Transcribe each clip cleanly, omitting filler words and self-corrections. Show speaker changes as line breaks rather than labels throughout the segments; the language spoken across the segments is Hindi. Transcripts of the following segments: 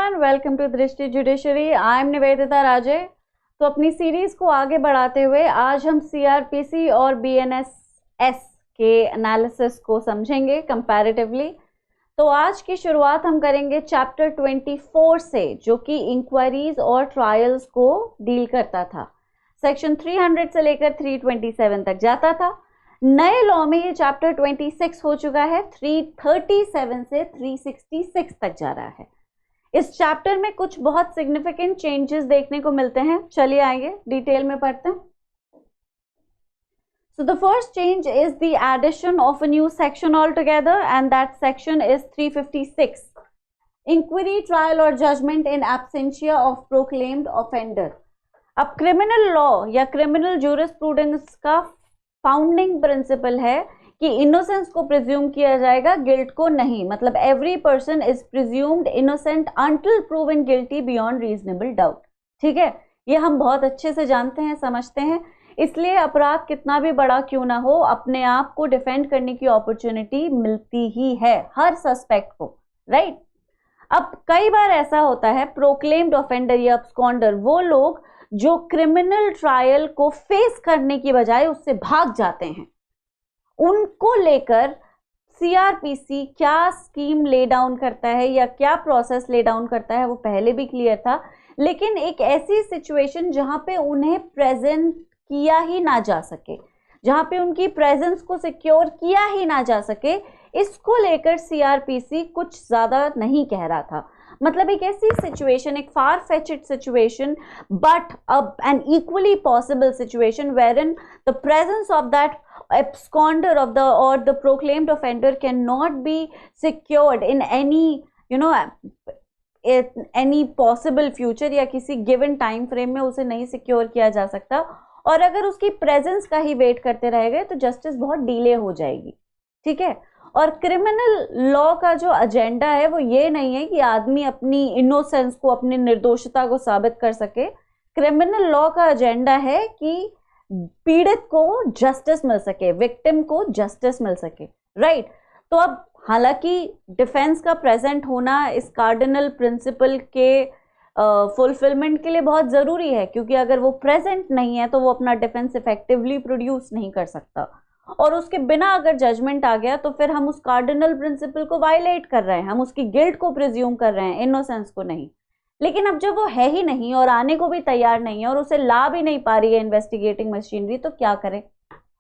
everyone, welcome to दृष्टि जुडिशरी। आई एम निवेदिता राजे। तो अपनी सीरीज को आगे बढ़ाते हुए आज हम सीआरपीसी और बीएनएसएस के एनालिसिस को समझेंगे कंपैरेटिवली। तो आज की शुरुआत हम करेंगे चैप्टर 24 से, जो कि इंक्वायरीज और ट्रायल्स को डील करता था। सेक्शन 300 से लेकर 327 तक जाता था। नए लॉ में ये चैप्टर 26 हो चुका है, 337 से 366 तक जा रहा है। इस चैप्टर में कुछ बहुत सिग्निफिकेंट चेंजेस देखने को मिलते हैं। चलिए आएंगे डिटेल में पढ़ते हैं। So the first change is the addition of a new section altogether, and that section is 356. Inquiry, trial or judgment in absentia of proclaimed offender. अब क्रिमिनल लॉ या क्रिमिनल जूरिस्प्रूडेंस का फाउंडिंग प्रिंसिपल है कि इनोसेंस को प्रिज्यूम किया जाएगा, गिल्ट को नहीं। मतलब every person is presumed innocent until proven guilty beyond reasonable doubt. ठीक है, ये हम बहुत अच्छे से जानते हैं, समझते हैं। इसलिए अपराध कितना भी बड़ा क्यों ना हो, अपने आप को डिफेंड करने की अपॉर्चुनिटी मिलती ही है हर सस्पेक्ट को, राइट। अब कई बार ऐसा होता है प्रोक्लेम्ड ऑफेंडर या अब्सकॉन्डर, वो लोग जो क्रिमिनल ट्रायल को फेस करने की बजाय उससे भाग जाते हैं, उनको लेकर सीआरपीसी क्या स्कीम ले डाउन करता है या क्या प्रोसेस ले डाउन करता है वो पहले भी क्लियर था। लेकिन एक ऐसी सिचुएशन जहां पे उन्हें प्रेजेंट किया ही ना जा सके, जहां पे उनकी प्रेजेंस को सिक्योर किया ही ना जा सके, इसको लेकर सीआरपीसी कुछ ज्यादा नहीं कह रहा था। मतलब एक ऐसी सिचुएशन, एक far fetched situation but an equally possible situation wherein the presence of that absconder of the or the proclaimed offender cannot be secured in any possible future, या किसी given time frame में उसे नहीं सिक्योर किया जा सकता। और अगर उसकी प्रेजेंस का ही वेट करते रह गए तो जस्टिस बहुत डिले हो जाएगी। ठीक है, और क्रिमिनल लॉ का जो एजेंडा है वो ये नहीं है कि आदमी अपनी इनोसेंस को, अपनी निर्दोषता को साबित कर सके। क्रिमिनल लॉ का एजेंडा है कि पीड़ित को जस्टिस मिल सके, विक्टिम को जस्टिस मिल सके, राइट। तो अब हालांकि डिफेंस का प्रेजेंट होना इस कार्डिनल प्रिंसिपल के फुलफिलमेंट के लिए बहुत ज़रूरी है, क्योंकि अगर वो प्रेजेंट नहीं है तो वो अपना डिफेंस इफेक्टिवली प्रोड्यूस नहीं कर सकता। और उसके बिना अगर जजमेंट आ गया तो फिर हम उस कार्डिनल प्रिंसिपल को वायलेट कर रहे हैं, हम उसकी गिल्ट को प्रिज्यूम कर रहे हैं, इनोसेंस को नहीं। लेकिन अब जब वो है ही नहीं और आने को भी तैयार नहीं है और उसे ला भी नहीं पा रही है इन्वेस्टिगेटिंग मशीनरी, तो क्या करें,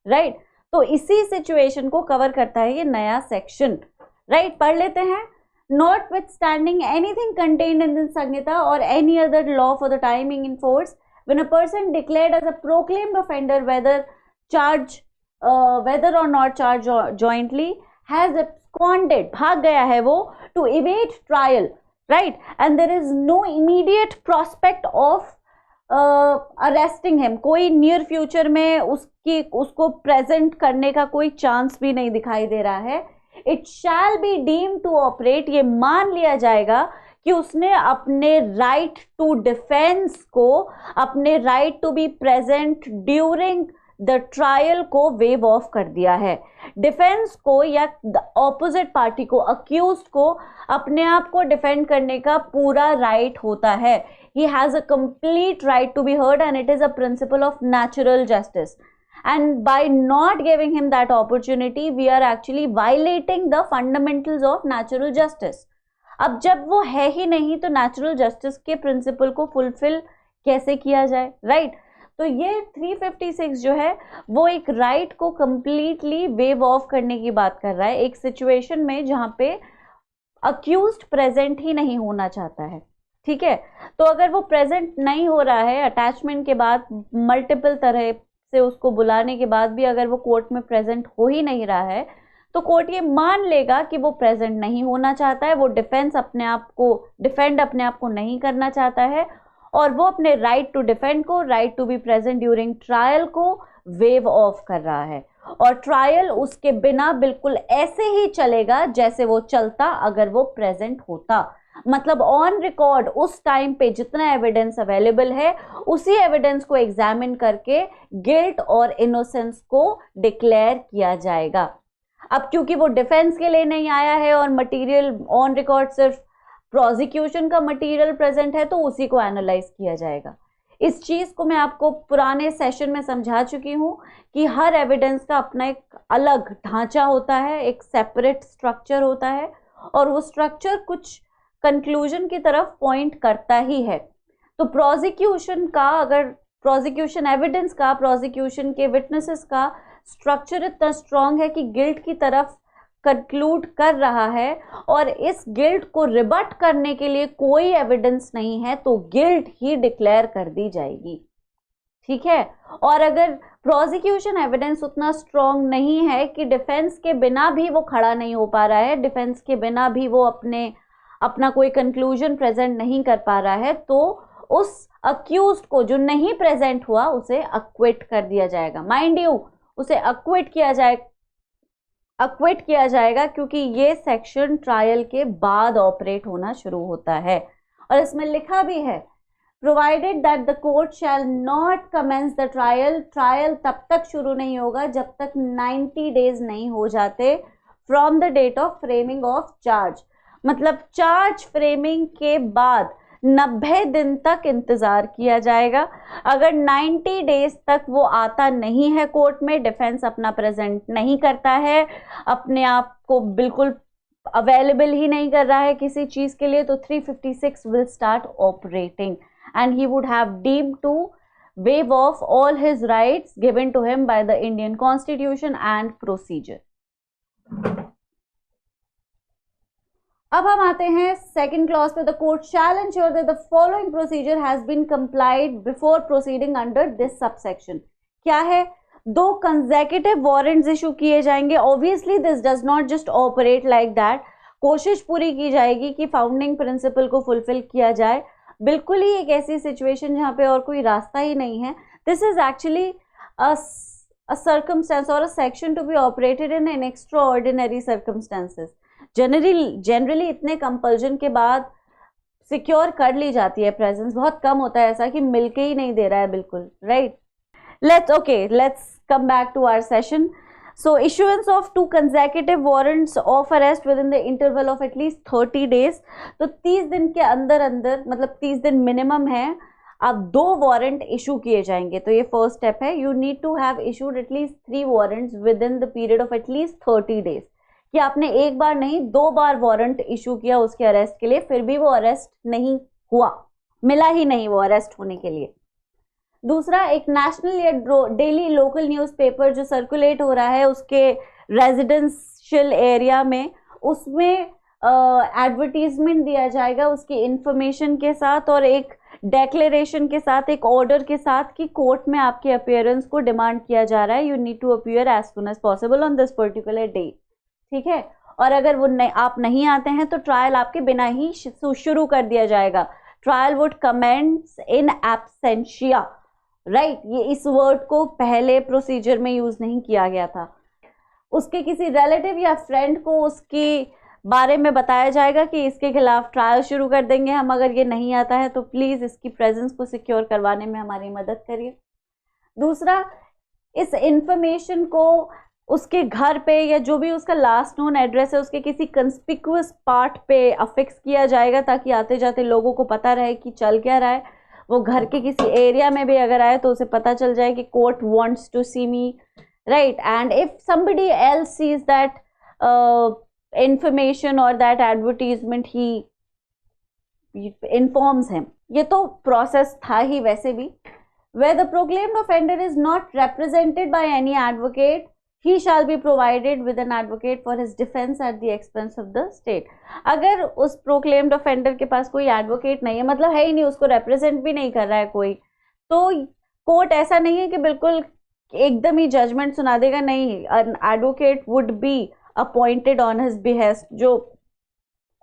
राइट। तो इसी सिचुएशन को कवर करता है ये नया सेक्शन, राइट। पढ़ लेते हैं। Notwithstanding anything contained in this Sanhita or any other law for the timing in force, when a person declared as a proclaimed offender, whether or not charged jointly, has absconded, भाग गया है वो, to evade trial, right, and there is no immediate prospect of arresting him, कोई near future में उसको present करने का कोई chance भी नहीं दिखाई दे रहा है, it shall be deemed to operate, ये मान लिया जाएगा कि उसने अपने right to defense को, अपने right to be present during the trial को waive off कर दिया है। डिफेंस को या ऑपोजिट पार्टी को, अक्यूज्ड को अपने आप को डिफेंड करने का पूरा राइट होता है। he has a complete right to be heard and it is a principle of natural justice, and by not giving him that opportunity we are actually violating the fundamentals of natural justice। अब जब वो है ही नहीं तो नेचुरल जस्टिस के प्रिंसिपल को फुलफिल कैसे किया जाए, राइट। तो ये 356 जो है वो एक राइट को कंप्लीटली वेव ऑफ करने की बात कर रहा है, एक सिचुएशन में जहां पे अक्यूज्ड प्रेजेंट ही नहीं होना चाहता है। ठीक है, तो अगर वो प्रेजेंट नहीं हो रहा है, अटैचमेंट के बाद मल्टीपल तरह से उसको बुलाने के बाद भी अगर वो कोर्ट में प्रेजेंट हो ही नहीं रहा है, तो कोर्ट ये मान लेगा कि वो प्रेजेंट नहीं होना चाहता है, वो डिफेंड अपने आप को नहीं करना चाहता है, और वो अपने राइट टू डिफेंड को, right to be present during trial को वेव ऑफ कर रहा है। और ट्रायल उसके बिना बिल्कुल ऐसे ही चलेगा जैसे वो चलता अगर वो प्रेजेंट होता। मतलब ऑन रिकॉर्ड उस टाइम पे जितना एविडेंस अवेलेबल है उसी एविडेंस को एग्जामिन करके गिल्ट और इनोसेंस को डिक्लेयर किया जाएगा। अब क्योंकि वो डिफेंस के लिए नहीं आया है और मटेरियल ऑन रिकॉर्ड सिर्फ प्रोसिक्यूशन का मटेरियल प्रेजेंट है तो उसी को एनालाइज किया जाएगा। इस चीज को मैं आपको पुराने सेशन में समझा चुकी हूँ कि हर एविडेंस का अपना एक अलग ढांचा होता है, एक सेपरेट स्ट्रक्चर होता है, और वो स्ट्रक्चर कुछ कंक्लूजन की तरफ पॉइंट करता ही है। तो प्रोसिक्यूशन का, अगर प्रोसिक्यूशन एविडेंस का, प्रोसिक्यूशन के विटनेसेस का स्ट्रक्चर इतना स्ट्रांग है कि गिल्ट की तरफ कंक्लूड कर रहा है और इस गिल्ट को रिबट करने के लिए कोई एविडेंस नहीं है, तो गिल्ट ही डिक्लेयर कर दी जाएगी। ठीक है। और अगर प्रोसिक्यूशन एविडेंस उतना स्ट्रांग नहीं है कि डिफेंस के बिना भी वो खड़ा नहीं हो पा रहा है, डिफेंस के बिना भी वो अपना कोई कंक्लूजन प्रेजेंट नहीं कर पा रहा है, तो उस अक्यूज्ड को जो नहीं प्रेजेंट हुआ उसे अक्विट कर दिया जाएगा। माइंड यू, उसे अक्विट किया जाएगा क्योंकि ये सेक्शन ट्रायल के बाद ऑपरेट होना शुरू होता है। और इसमें लिखा भी है, provided that the court shall not commence the trial तब तक शुरू नहीं होगा जब तक 90 डेज नहीं हो जाते from the date of framing of charge. मतलब चार्ज फ्रेमिंग के बाद 90 दिन तक इंतजार किया जाएगा। अगर 90 डेज तक वो आता नहीं है कोर्ट में, डिफेंस अपना प्रेजेंट नहीं करता है, अपने आप को बिल्कुल अवेलेबल ही नहीं कर रहा है किसी चीज के लिए, तो 356 will start operating and he would have deemed to waive off all his rights given to him by the Indian Constitution and procedure. अब हम आते हैं सेकंड क्लॉज पे। The court shall ensure that the following procedure has been complied before proceeding under this subsection. क्या है? 2 कंसेक्यूटिव वारंट्स इशू किए जाएंगे। Obviously this does not just operate like that. कोशिश पूरी की जाएगी कि फाउंडिंग प्रिंसिपल को फुलफिल किया जाए। बिल्कुल ही एक ऐसी सिचुएशन जहां पे और कोई रास्ता ही नहीं है। This is actually a circumstance और a section to be operated in an extraordinary circumstances. Generally इतने कंपल्जन के बाद सिक्योर कर ली जाती है प्रेजेंस। बहुत कम होता है ऐसा कि मिलके ही नहीं दे रहा है बिल्कुल, right. Let's come back to our session. So issuance of 2 consecutive warrants of arrest within the interval of at least 30 days. तो 30 दिन के अंदर मतलब 30 दिन मिनिमम है, अब 2 वारंट इशू किए जाएंगे। तो ये फर्स्ट स्टेप है। You need to have issued at least 3 warrants within the period of at least 30 days. कि आपने एक बार नहीं 2 बार वारंट इशू किया उसके अरेस्ट के लिए, फिर भी वो अरेस्ट नहीं हुआ, मिला ही नहीं वो अरेस्ट होने के लिए। दूसरा, एक नेशनल या डेली लोकल न्यूज़पेपर जो सर्कुलेट हो रहा है उसके रेजिडेंशियल एरिया में, उसमें एडवर्टीजमेंट दिया जाएगा उसकी इंफॉर्मेशन के साथ और एक डेक्लेरेशन के साथ, एक ऑर्डर के साथ कि कोर्ट में आपके अपीयरेंस को डिमांड किया जा रहा है। You need to appear as soon as possible on this particular day. ठीक है। और अगर वो आप नहीं आते हैं तो ट्रायल आपके बिना ही शुरू कर दिया जाएगा। Trial would commence in absentia, right. ये इस वर्ड को पहले प्रोसीजर में यूज नहीं किया गया था। उसके किसी रिलेटिव या फ्रेंड को उसके बारे में बताया जाएगा कि इसके खिलाफ ट्रायल शुरू कर देंगे हम, अगर ये नहीं आता है तो प्लीज इसकी प्रेजेंस को सिक्योर करवाने में हमारी मदद करिए। दूसरा, इस इंफॉर्मेशन को उसके घर पे या जो भी उसका लास्ट नोन एड्रेस है उसके किसी कंस्पिक्यूअस पार्ट पे अफिक्स किया जाएगा ताकि आते जाते लोगों को पता रहे कि चल क्या रहा है। वो घर के किसी एरिया में भी अगर आए तो उसे पता चल जाए कि court wants to see me, right. And if somebody else sees that information or that advertisement, he informs him. ये तो प्रोसेस था ही वैसे भी। Where the proclaimed offender is not represented by any advocate, he shall be provided with an advocate for his defense at the expense of the state. अगर उस proclaimed offender के पास कोई advocate नहीं है, मतलब है ही नहीं, उसको represent भी नहीं कर रहा है कोई, तो कोर्ट ऐसा नहीं है कि बिल्कुल एकदम ही जजमेंट सुना देगा। नहीं, an advocate would be appointed on his behest, जो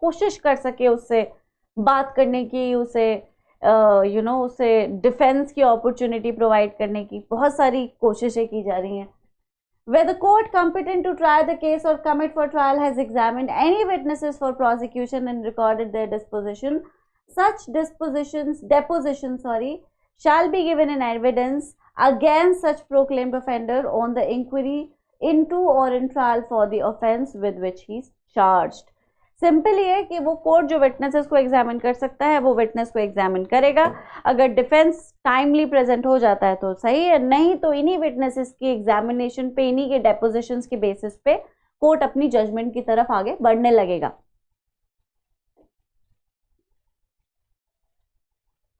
कोशिश कर सके उससे बात करने की, उसे उसे डिफेंस की अपॉर्चुनिटी प्रोवाइड करने की बहुत सारी कोशिशें की जा रही हैं। Where the court competent to try the case or commit for trial has examined any witnesses for prosecution and recorded their deposition, such depositions shall be given in evidence against such proclaimed offender on the inquiry into or in trial for the offence with which he is charged. Simple ये है कि वो कोर्ट जो विटनेसेस को एग्जामिन कर सकता है वो विटनेस को एग्जामिन करेगा। अगर डिफेंस टाइमली प्रेजेंट हो जाता है तो सही है, नहीं तो इन्हीं विटनेसेस की एग्जामिनेशन पे, इन्हीं के डेपोजिशंस के बेसिस पे कोर्ट अपनी जजमेंट की तरफ आगे बढ़ने लगेगा।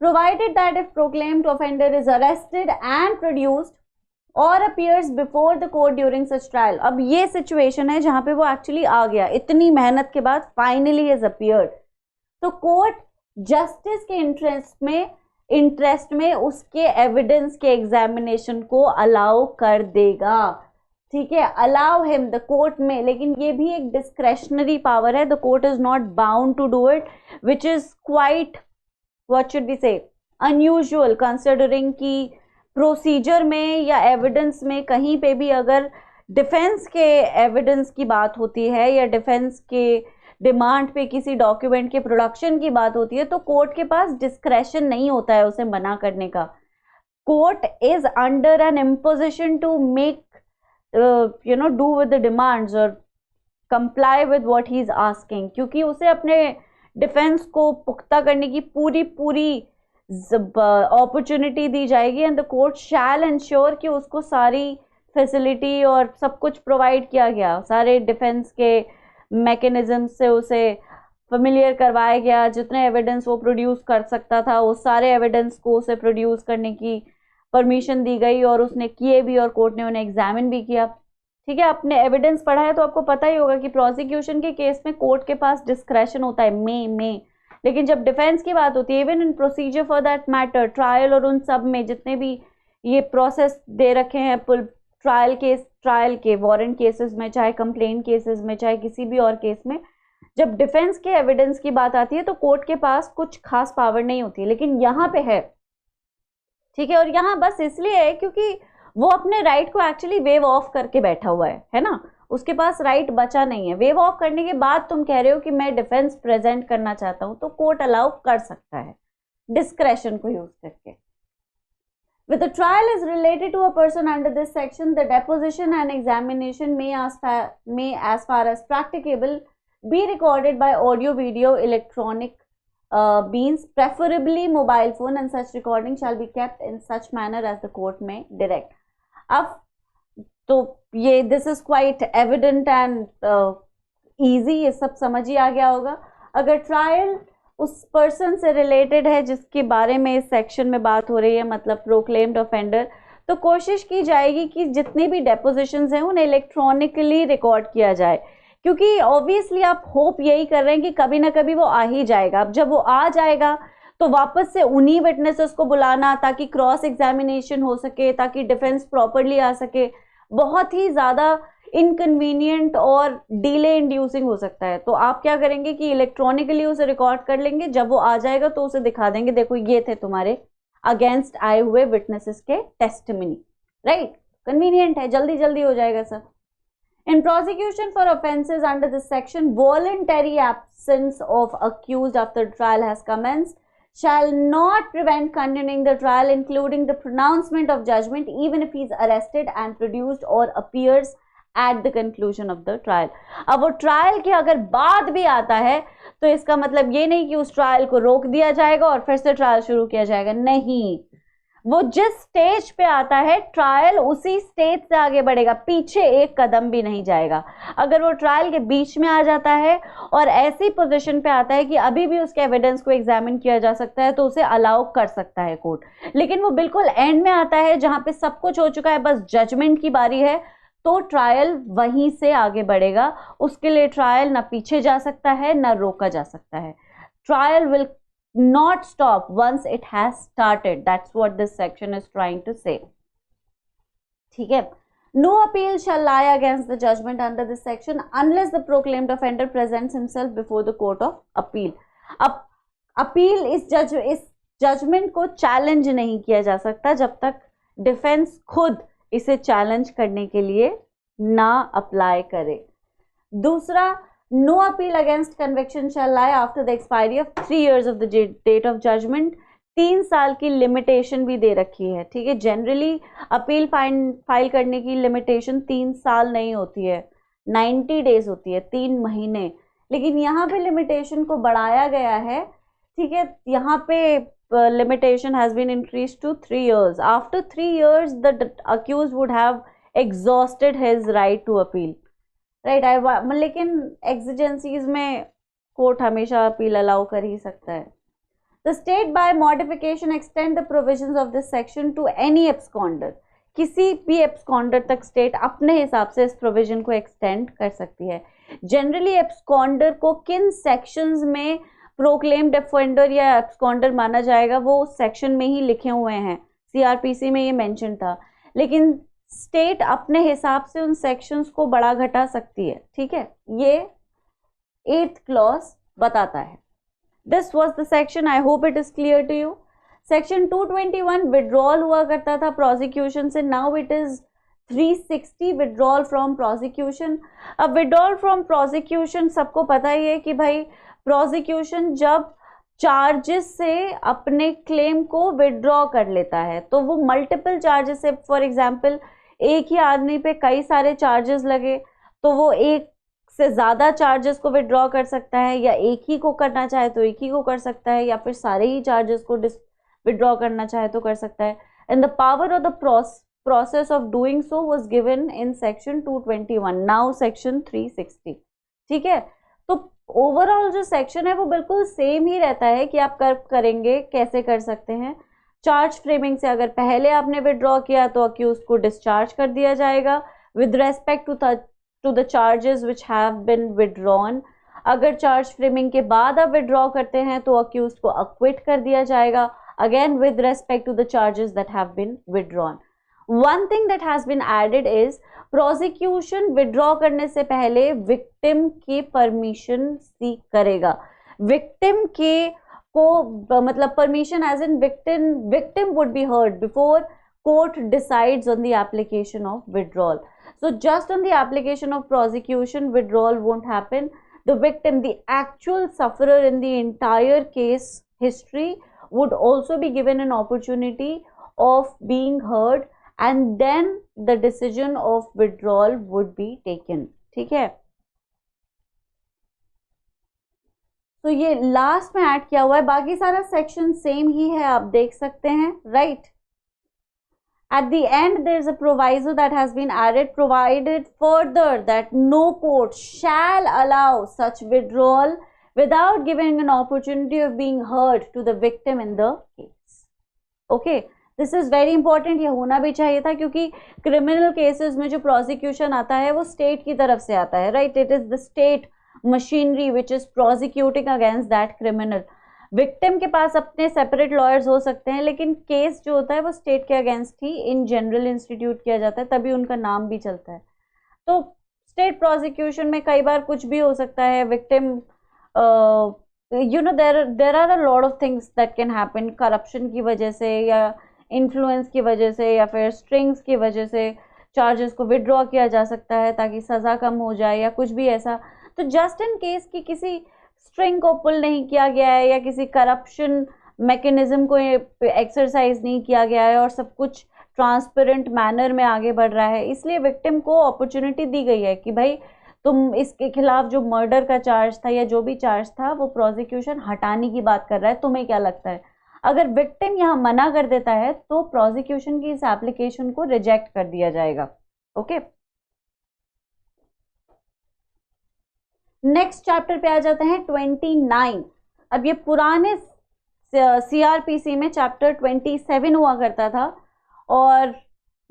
Provided that if proclaimed offender is arrested and produced or appears before the court during such trial, अब ये सिचुएशन है जहां पे वो एक्चुअली आ गया, इतनी मेहनत के बाद फाइनली इज अपीयर्ड, तो कोर्ट जस्टिस के इंटरेस्ट में उसके एविडेंस के एग्जामिनेशन को अलाउ कर देगा। ठीक है, अलाउ हिम द कोर्ट में, लेकिन ये भी एक डिस्क्रेशनरी पावर है, the court is not bound to do it, which is quite what should we say unusual considering कि प्रोसीजर में या एविडेंस में कहीं पे भी अगर डिफेंस के एविडेंस की बात होती है या डिफेंस के डिमांड पे किसी डॉक्यूमेंट के प्रोडक्शन की बात होती है तो कोर्ट के पास डिस्क्रेशन नहीं होता है उसे मना करने का। Court is under an imposition to make do with the demands और comply with what he is asking, क्योंकि उसे अपने डिफेंस को पुख्ता करने की पूरी अपॉर्चुनिटी दी जाएगी and the court shall ensure कि उसको सारी फैसिलिटी और सब कुछ प्रोवाइड किया गया, सारे डिफेंस के मैकेनिज्म से उसे फेमिलियर करवाया गया, जितने एविडेंस वो प्रोड्यूस कर सकता था वो सारे एविडेंस को उसे प्रोड्यूस करने की परमिशन दी गई और उसने किए भी और कोर्ट ने उन्हें एग्जामिन भी किया। ठीक है, आपने एविडेंस पढ़ा है तो आपको पता ही होगा कि प्रोसिक्यूशन के केस में कोर्ट के पास डिस्क्रेशन होता है में, लेकिन जब डिफेंस की बात होती है, even in procedure for that matter, trial और उन सब में जितने भी ये प्रोसेस दे रखे हैं ट्रायल के वारंट केसेस में, चाहे कंप्लेंट केसेस में, चाहे किसी भी और केस में, जब डिफेंस के एविडेंस की बात आती है तो कोर्ट के पास कुछ खास पावर नहीं होती, लेकिन यहाँ पे है। ठीक है, और यहाँ बस इसलिए है क्योंकि वो अपने राइट को एक्चुअली वेव ऑफ करके बैठा हुआ है ना, उसके पास राइट बचा नहीं है। वेव ऑफ करने के बाद तुम कह रहे हो कि मैं डिफेंस प्रेजेंट करना चाहता हूं तो कोर्ट अलाउ कर सकता है डिस्क्रेशन को यूज करके। With the trial is related to a person under this section, the deposition and examination may as far as practicable be recorded by audio, video, electronic means, preferably mobile phone, and such recording shall be kept in such manner as the court may direct. अब तो ये this is quite evident and easy, ये सब समझ ही आ गया होगा। अगर ट्रायल उस पर्सन से रिलेटेड है जिसके बारे में इस सेक्शन में बात हो रही है, मतलब प्रोक्लेम्ड ऑफेंडर, तो कोशिश की जाएगी कि जितने भी डेपोजिशंस हैं उन्हें इलेक्ट्रॉनिकली रिकॉर्ड किया जाए, क्योंकि ऑब्वियसली आप होप यही कर रहे हैं कि कभी ना कभी वो आ ही जाएगा। अब जब वो आ जाएगा तो वापस से उन्हीं विटनेसेस को बुलाना ताकि क्रॉस एग्जामिनेशन हो सके, ताकि डिफेंस प्रॉपरली आ सके, बहुत ही ज़्यादा इनकन्वीनियंट और डिले इंड्यूसिंग हो सकता है। तो आप क्या करेंगे कि इलेक्ट्रॉनिकली उसे रिकॉर्ड कर लेंगे, जब वो आ जाएगा तो उसे दिखा देंगे, देखो ये थे तुम्हारे अगेंस्ट आए हुए विटनेसेस के टेस्टिमनी, राइट। कन्वीनियंट है, जल्दी जल्दी हो जाएगा sir. In prosecution for offences under this section, voluntary absence of accused after trial has commenced shall not prevent continuing the trial, including the pronouncement of judgment, even if he is arrested and produced or appears at the conclusion of the trial. अब वो ट्रायल के अगर बाद भी आता है तो इसका मतलब ये नहीं कि उस ट्रायल को रोक दिया जाएगा और फिर से ट्रायल शुरू किया जाएगा, नहीं। वो जिस स्टेज पे आता है ट्रायल उसी स्टेज से आगे बढ़ेगा, पीछे एक कदम भी नहीं जाएगा। अगर वो ट्रायल के बीच में आ जाता है और ऐसी पोजीशन पे आता है कि अभी भी उसके एविडेंस को एग्जामिन किया जा सकता है तो उसे अलाउ कर सकता है कोर्ट, लेकिन वो बिल्कुल एंड में आता है जहां पे सब कुछ हो चुका है, बस जजमेंट की बारी है, तो ट्रायल वहीं से आगे बढ़ेगा। उसके लिए ट्रायल ना पीछे जा सकता है ना रोका जा सकता है। Trial will not stop once it has started. That's what this section is trying to say. ठीक है, no appeal shall lie against the judgment under this section unless the proclaimed offender presents himself before the court of appeal. अब अपील इस जजमेंट को चैलेंज नहीं किया जा सकता जब तक डिफेंस खुद इसे चैलेंज करने के लिए ना अप्लाई करे। दूसरा, no appeal against conviction shall lie after the expiry of 3 years of the date of judgment. 3 साल की लिमिटेशन भी दे रखी है, ठीक है। जनरली अपील फाइल करने की लिमिटेशन 3 साल नहीं होती है, 90 डेज होती है, 3 महीने। लेकिन यहाँ पे लिमिटेशन को बढ़ाया गया है, ठीक है। यहाँ पे limitation has been increase to 3 years. After 3 years the accused would have exhausted his right to appeal, right. लेकिन एग्जिजेंसीज में कोर्ट हमेशा अपील अलाउ कर ही सकता है। The state by modification extend the provisions of this section to any absconder. किसी भी absconder तक स्टेट अपने हिसाब से इस प्रोविजन को एक्सटेंड कर सकती है। जनरली absconder को किन सेक्शंस में प्रोक्लेम्ड ऑफेंडर या absconder माना जाएगा वो उस सेक्शन में ही लिखे हुए हैं, सीआरपीसी में ये मेंशन था, लेकिन स्टेट अपने हिसाब से उन सेक्शंस को बढ़ा घटा सकती है, ठीक है। ये 8th clause बताता है। This was the section. I hope it is clear to you. Section 221 withdrawal हुआ करता था prosecution से, now it is 360 withdrawal from prosecution. अब withdrawal from prosecution सबको पता ही है कि भाई prosecution जब चार्जेस से अपने क्लेम को विड्रॉ कर लेता है तो वो मल्टीपल चार्जेस से, फॉर एग्जाम्पल एक ही आदमी पे कई सारे चार्जेस लगे तो वो एक से ज़्यादा चार्जेस को विड्रॉ कर सकता है, या एक ही को करना चाहे तो एक ही को कर सकता है, या फिर सारे ही चार्जेस को विड्रॉ करना चाहे तो कर सकता है। And the power of the process of doing so was given in section 221, now section 360, ठीक है। तो ओवरऑल जो सेक्शन है वो बिल्कुल सेम ही रहता है कि आप करेंगे कैसे कर सकते हैं। चार्ज फ्रेमिंग से अगर पहले आपने विड्रॉ किया तो अक्यूज को डिस्चार्ज कर दिया जाएगा with respect to the charges which have been withdrawn. अगर चार्ज फ्रेमिंग के बाद आप विड्रॉ करते हैं तो अक्यूज को अक्विट कर दिया जाएगा, again with respect to the charges that have been withdrawn. One thing that has been added is prosecution withdraw करने से पहले विक्टिम की परमिशन सीक करेगा। विक्टिम के को मतलब permission as in victim would be heard before court decides on the application of withdrawal. So just on the application of prosecution, withdrawal won't happen. The victim, the actual sufferer in the entire case history, would also be given an opportunity of being heard, and then the decision of withdrawal would be taken. ठीक है। तो ये लास्ट में ऐड किया हुआ है, बाकी सारा सेक्शन सेम ही है, आप देख सकते हैं, right. At the end, there is a proviso that has been added, provided further that no court shall allow such withdrawal without giving an opportunity of being heard to the victim in the case. Okay, this is very important. ये होना भी चाहिए था क्योंकि criminal cases में जो prosecution आता है वो state की तरफ से आता है, right? It is the state machinery which is prosecuting against that criminal. Victim के पास अपने सेपरेट लॉयर्स हो सकते हैं, लेकिन केस जो होता है वो स्टेट के against he in general institute किया जाता है, तभी उनका नाम भी चलता है। तो स्टेट प्रोसिक्यूशन में कई बार कुछ भी हो सकता है। Victim you know there are a lot of things that can happen, corruption की वजह से या इन्फ्लुएंस की वजह से या फिर स्ट्रिंग्स की वजह से चार्जेस को विड्रॉ किया जा सकता है ताकि सज़ा कम हो जाए या कुछ भी ऐसा। तो जस्ट इन केस की किसी स्ट्रिंग को पुल नहीं किया गया है या किसी करप्शन मैकेनिज्म को एक्सरसाइज नहीं किया गया है और सब कुछ ट्रांसपेरेंट मैनर में आगे बढ़ रहा है, इसलिए विक्टिम को अपॉर्चुनिटी दी गई है कि भाई तुम इसके खिलाफ जो मर्डर का चार्ज था या जो भी चार्ज था वो प्रोसिक्यूशन हटाने की बात कर रहा है, तुम्हें क्या लगता है। अगर विक्टिम यहाँ मना कर देता है तो प्रोसिक्यूशन की इस एप्लीकेशन को रिजेक्ट कर दिया जाएगा। ओके, नेक्स्ट चैप्टर पे आ जाते हैं 29। अब ये पुराने सीआरपीसी में चैप्टर 27 हुआ करता था और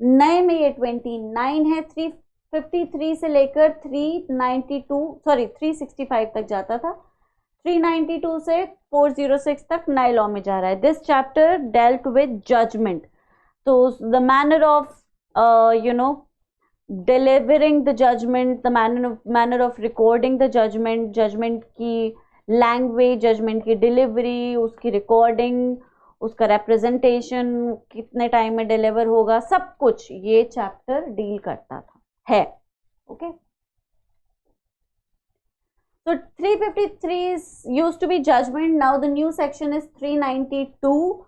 नए में ये 29 है। 353 से लेकर 365 तक जाता था, 392 से 406 तक नए लॉ में जा रहा है। This chapter dealt with judgment, तो the manner of delivering the judgment, the manner of recording the judgment, judgment की language, judgment की delivery, उसकी recording, उसका representation कितने टाइम में deliver होगा, सब कुछ ये chapter deal करता था है। okay, so 353 used to be judgment, now the new section is 392।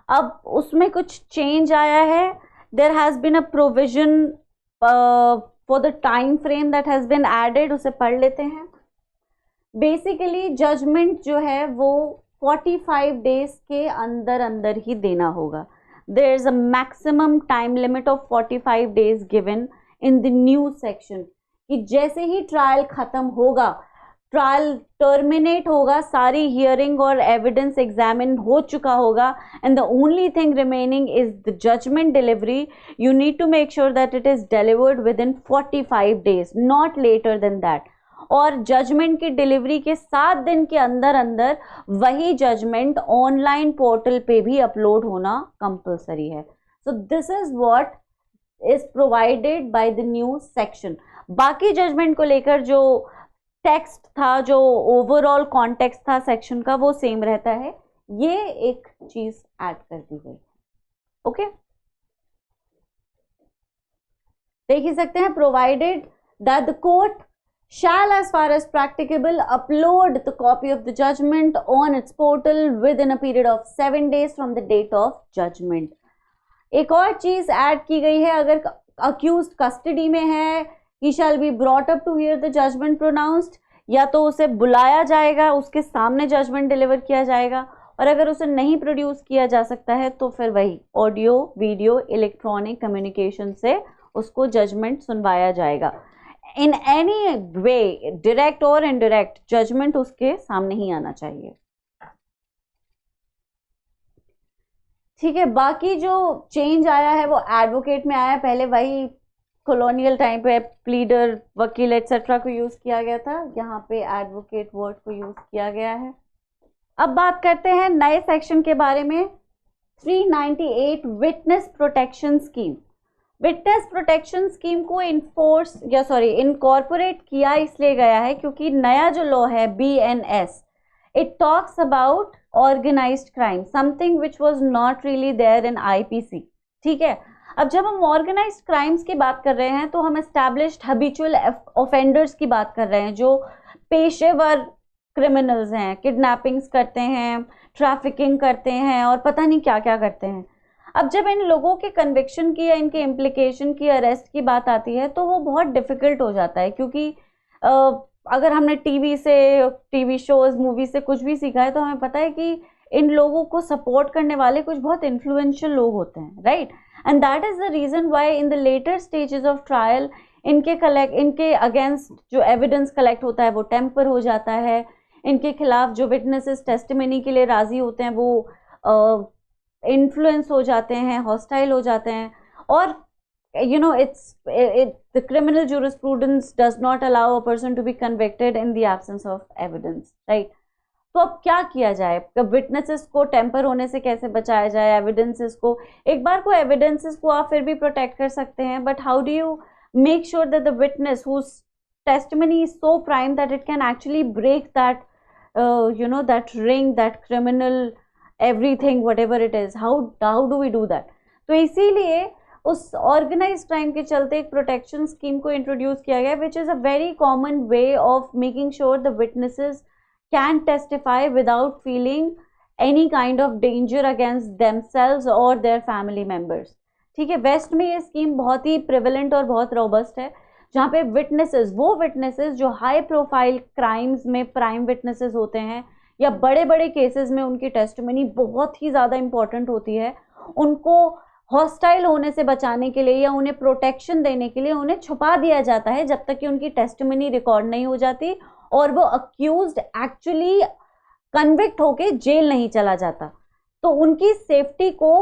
अब उसमें कुछ change आया है, there has been a provision for the time frame that has been added, उसे पढ़ लेते हैं। बेसिकली जजमेंट जो है वो 45 डेज के अंदर अंदर ही देना होगा. There is a maximum time limit of 45 days given in the new section, कि जैसे ही ट्रायल खत्म होगा, ट्रायल टर्मिनेट होगा, सारी हियरिंग और एविडेंस एग्जामिन हो चुका होगा, and the only thing remaining is the judgment delivery. You need to make sure that it is delivered within 45 days, not later than that. और जजमेंट की डिलीवरी के 7 दिन के अंदर अंदर वही जजमेंट ऑनलाइन पोर्टल पे भी अपलोड होना कंपलसरी है. So this is what is provided by the new section. बाकी जजमेंट को लेकर जो टेक्स्ट था, जो ओवरऑल कॉन्टेक्स्ट था सेक्शन का, वो सेम रहता है. ये एक चीज ऐड कर दी गई. ओके, देख ही सकते हैं, provided that the court shall as far as practicable upload the copy of the judgment on its portal within a period of 7 days from the date of judgment. एक और चीज ऐड की गई है, अगर accused कस्टडी में है, he shall be brought up to hear the judgment pronounced, या तो उसे बुलाया जाएगा, उसके सामने जजमेंट डिलीवर किया जाएगा, और अगर उसे नहीं प्रोड्यूस किया जा सकता है तो फिर वही ऑडियो, वीडियो, इलेक्ट्रॉनिक कम्युनिकेशन से उसको जजमेंट सुनवाया जाएगा. इन एनी वे, डायरेक्ट और इनडायरेक्ट, जजमेंट उसके सामने ही आना चाहिए. ठीक है, बाकी जो चेंज आया है वो एडवोकेट में आया. पहले वही कॉलोनियल टाइम पे प्लीडर, वकील एटसेट्रा को यूज किया गया था, यहाँ पे एडवोकेट वर्ड को यूज किया गया है. अब बात करते हैं नए सेक्शन के बारे में. 398 witness protection scheme. Witness protection scheme को इनकॉर्पोरेट किया इसलिए गया है क्योंकि नया जो लॉ है BNS, it talks about organised crime, something which was not really there in IPC. ठीक है, अब जब हम ऑर्गेनाइज्ड क्राइम्स की बात कर रहे हैं तो हम एस्टैब्लिश्ड हैबिचुअल ऑफेंडर्स की बात कर रहे हैं, जो पेशेवर क्रिमिनल्स हैं, किडनैपिंग्स करते हैं, ट्रैफिकिंग करते हैं और पता नहीं क्या क्या करते हैं. अब जब इन लोगों के कन्विक्शन की या इनके इम्प्लीकेशन की, अरेस्ट की बात आती है तो वो बहुत डिफिकल्ट हो जाता है, क्योंकि अगर हमने टीवी शोज, मूवी से कुछ भी सीखा है तो हमें पता है कि इन लोगों को सपोर्ट करने वाले कुछ बहुत इन्फ्लुएंशियल लोग होते हैं, right. And that is the reason why in the latter stages of trial इनके अगेंस्ट जो एविडेंस कलेक्ट होता है वो टेम्पर हो जाता है. इनके खिलाफ जो विटनेसेस टेस्टिमनी के लिए राजी होते हैं वो इन्फ्लुएंस हो जाते हैं, हॉस्टाइल हो जाते हैं, और the criminal jurisprudence does not allow a person to be convicted in the absence of evidence, right. तो अब क्या किया जाए, विटनेसेस को टेम्पर होने से कैसे बचाया जाए, एविडेंसेस को, एक बार को एविडेंसेस को आप फिर भी प्रोटेक्ट कर सकते हैं, but how do you make sure that the witness whose testimony is so prime that it can actually break that that ring, that criminal everything, whatever it is, how do we do that. तो इसीलिए उस ऑर्गेनाइज्ड क्राइम के चलते एक प्रोटेक्शन स्कीम को इंट्रोड्यूस किया गया, which is a very common way of making sure the witnesses can testify without feeling any kind of danger against themselves और देयर फैमिली मेंबर्स. ठीक है, वेस्ट में ये स्कीम बहुत ही प्रिवेलेंट और बहुत रोबस्ट है, जहाँ पे वो विटनेसेस जो हाई प्रोफाइल क्राइम्स में प्राइम विटनेसेस होते हैं या बड़े बड़े केसेस में उनकी टेस्टिमनी बहुत ही ज़्यादा इंपॉर्टेंट होती है, उनको हॉस्टाइल होने से बचाने के लिए या उन्हें प्रोटेक्शन देने के लिए उन्हें छुपा दिया जाता है जब तक कि उनकी टेस्टिमनी रिकॉर्ड नहीं हो जाती और वो अक्यूज्ड एक्चुअली कन्विक्ट होके जेल नहीं चला जाता. तो उनकी सेफ्टी को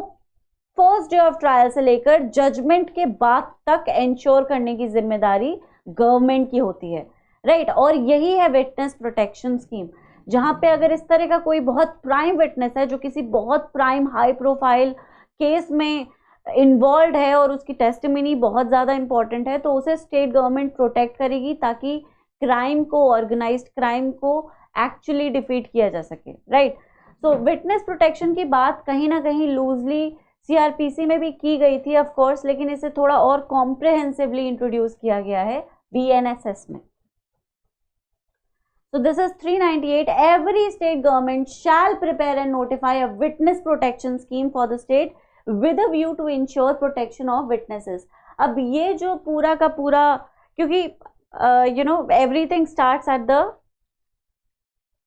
फर्स्ट डे ऑफ ट्रायल से लेकर जजमेंट के बाद तक इंश्योर करने की जिम्मेदारी गवर्नमेंट की होती है, राइट. और यही है विटनेस प्रोटेक्शन स्कीम, जहां पे अगर इस तरह का कोई बहुत प्राइम विटनेस है जो किसी बहुत प्राइम हाई प्रोफाइल केस में इन्वॉल्व है और उसकी टेस्टिमनी बहुत ज़्यादा इंपॉर्टेंट है, तो उसे स्टेट गवर्नमेंट प्रोटेक्ट करेगी ताकि क्राइम को, ऑर्गेनाइज्ड क्राइम को एक्चुअली डिफीट किया जा सके, राइट. सो विटनेस प्रोटेक्शन की बात कहीं ना कहीं लूजली CRPC में भी की गई थी ऑफ कोर्स, लेकिन इसे थोड़ा और कॉम्प्रिहेंसिवली इंट्रोड्यूस किया गया है BNSS में. So this is 398. Every state government shall prepare and notify a witness protection scheme for the state with a view to ensure protection of witnesses. अब ये जो पूरा का पूरा, क्योंकि everything starts at the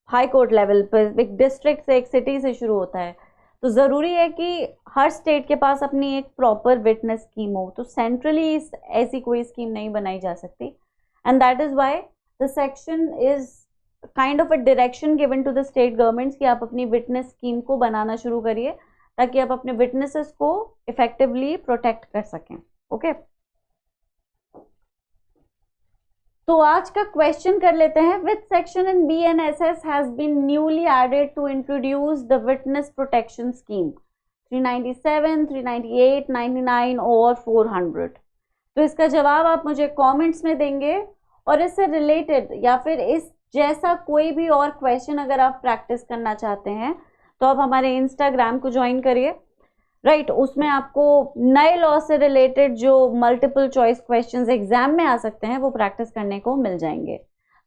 high court level पर, एक डिस्ट्रिक्ट से, एक सिटी से शुरू होता है, तो ज़रूरी है कि हर स्टेट के पास अपनी एक प्रॉपर विटनेस स्कीम हो। तो सेंट्रली ऐसी कोई स्कीम नहीं बनाई जा सकती, and that is why the section is kind of a direction given to the state governments कि आप अपनी विटनेस स्कीम को बनाना शुरू करिए ताकि आप अपने विटनेसेस को इफेक्टिवली प्रोटेक्ट कर सकें। ओके, तो आज का क्वेश्चन कर लेते हैं। Which section in BNSS has been newly added to introduce the witness protection scheme? 397, 398, 99 और 400? तो इसका जवाब आप मुझे कमेंट्स में देंगे, और इससे रिलेटेड या फिर इस जैसा कोई भी और क्वेश्चन अगर आप प्रैक्टिस करना चाहते हैं तो आप हमारे इंस्टाग्राम को ज्वाइन करिए, राइट। उसमें आपको नए लॉ से रिलेटेड जो मल्टीपल चॉइस क्वेश्चंस एग्जाम में आ सकते हैं वो प्रैक्टिस करने को मिल जाएंगे।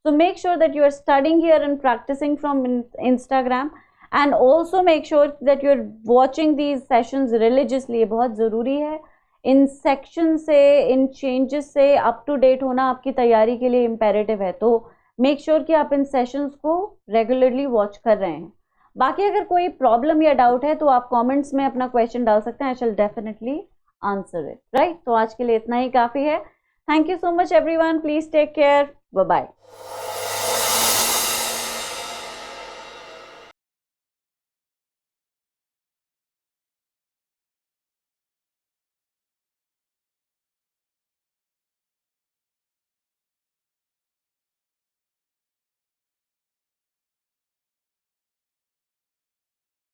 So make sure that you are studying here and practising from Instagram, and also make sure that you are watching these sessions religiously. बहुत ज़रूरी है इन सेक्शन से, इन चेंजेस से अप टू डेट होना आपकी तैयारी के लिए इम्पेरेटिव है। तो मेक श्योर कि आप इन सेशंस को रेगुलरली वॉच कर रहे हैं। बाकी अगर कोई प्रॉब्लम या डाउट है तो आप कमेंट्स में अपना क्वेश्चन डाल सकते हैं, I shall definitely answer it, right. तो आज के लिए इतना ही काफ़ी है। Thank you so much everyone, please take care, bye bye.